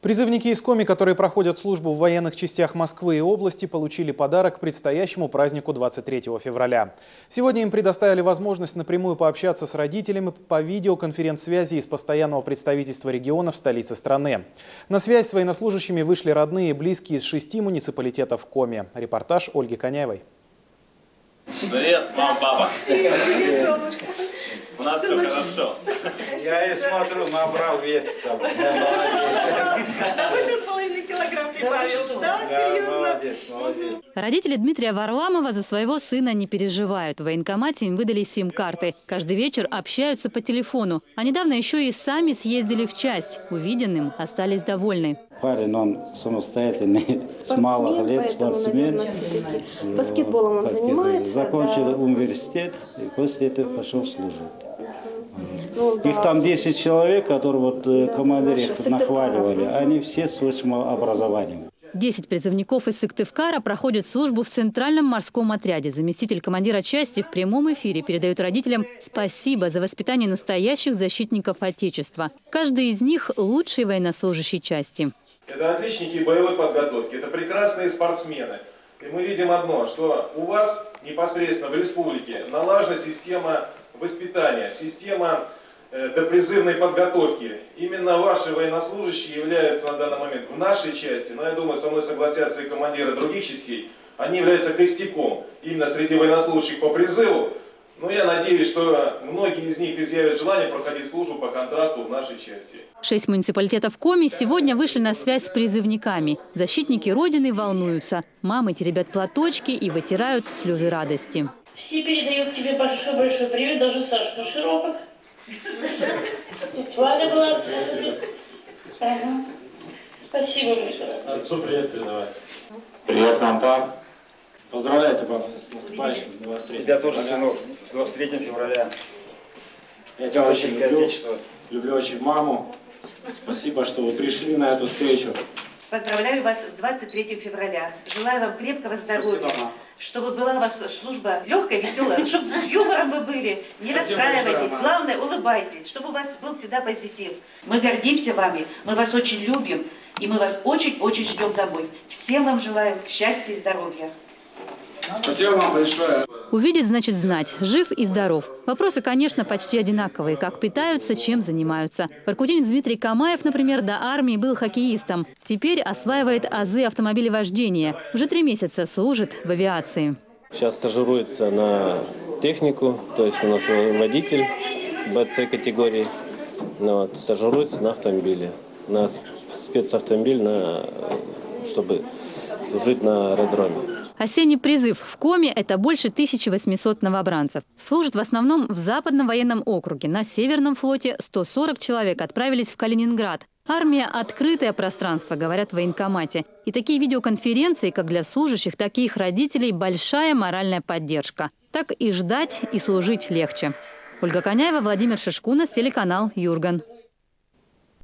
Призывники из Коми, которые проходят службу в военных частях Москвы и области, получили подарок к предстоящему празднику 23 февраля. Сегодня им предоставили возможность напрямую пообщаться с родителями по видеоконференц-связи из постоянного представительства региона в столице страны. На связь с военнослужащими вышли родные и близкие из 6 муниципалитетов Коми. Репортаж Ольги Коняевой. Привет, мама, папа. У нас все хорошо. Я и смотрю, набрал вес там. 8,5 килограмм прибавил. Да, серьезно? Молодец, молодец. Родители Дмитрия Варламова за своего сына не переживают. В военкомате им выдали сим-карты. Каждый вечер общаются по телефону. А недавно еще и сами съездили в часть. Увиденным остались довольны. Парень, он самостоятельный, с малых лет спортсмен. Баскетболом он занимается. Закончил университет и после этого пошел служить. Их там 10 человек, которые вот командиры нахваливали, они все с высшим образованием. 10 призывников из Сыктывкара проходят службу в Центральном морском отряде. Заместитель командира части в прямом эфире передает родителям спасибо за воспитание настоящих защитников Отечества. Каждый из них – лучший военнослужащий части. Это отличники боевой подготовки, это прекрасные спортсмены. И мы видим одно, что у вас непосредственно в республике налажена система воспитания, система допризывной подготовки. Именно ваши военнослужащие являются на данный момент в нашей части, но я думаю, со мной согласятся и командиры других частей, они являются костяком именно среди военнослужащих по призыву. Но я надеюсь, что многие из них изъявят желание проходить службу по контракту в нашей части. 6 муниципалитетов Коми сегодня вышли на связь с призывниками. Защитники Родины волнуются. Мамы теребят платочки и вытирают слезы радости. Все передают тебе большой-большой привет, даже Сашка Широков. Тетя Валя была. Ага. Спасибо, Миша. Отцу привет передавай. Привет, мам, пап. Поздравляю тебя, папа, с наступающим 23 Тебя тоже, сынок, с 23 февраля. Я тебя очень люблю очень маму. Спасибо, что вы пришли на эту встречу. Поздравляю вас с 23 февраля. Желаю вам крепкого здоровья. Спасибо, чтобы была у вас служба легкая, веселая, чтобы с юмором вы были. Не расстраивайтесь, главное, улыбайтесь, чтобы у вас был всегда позитив. Мы гордимся вами, мы вас очень любим, и мы вас очень-очень ждем домой. Всем вам желаю счастья и здоровья. Спасибо вам большое. Увидеть значит знать. Жив и здоров. Вопросы, конечно, почти одинаковые. Как питаются, чем занимаются. Воркутинец Дмитрий Камаев, например, до армии был хоккеистом. Теперь осваивает азы автомобилевождения. Уже 3 месяца служит в авиации. Сейчас стажируется на технику. То есть у нас водитель БЦ категории. Стажируется на автомобиле. На спецавтомобиль, чтобы служить на аэродроме. Осенний призыв в Коми – это больше 1800 новобранцев. Служат в основном в Западном военном округе. На Северном флоте 140 человек отправились в Калининград. Армия – открытое пространство, говорят в военкомате. И такие видеоконференции, как для служащих, так и их родителей – большая моральная поддержка. Так и ждать, и служить легче. Ольга Коняева, Владимир Шишкунас, телеканал «Юрган».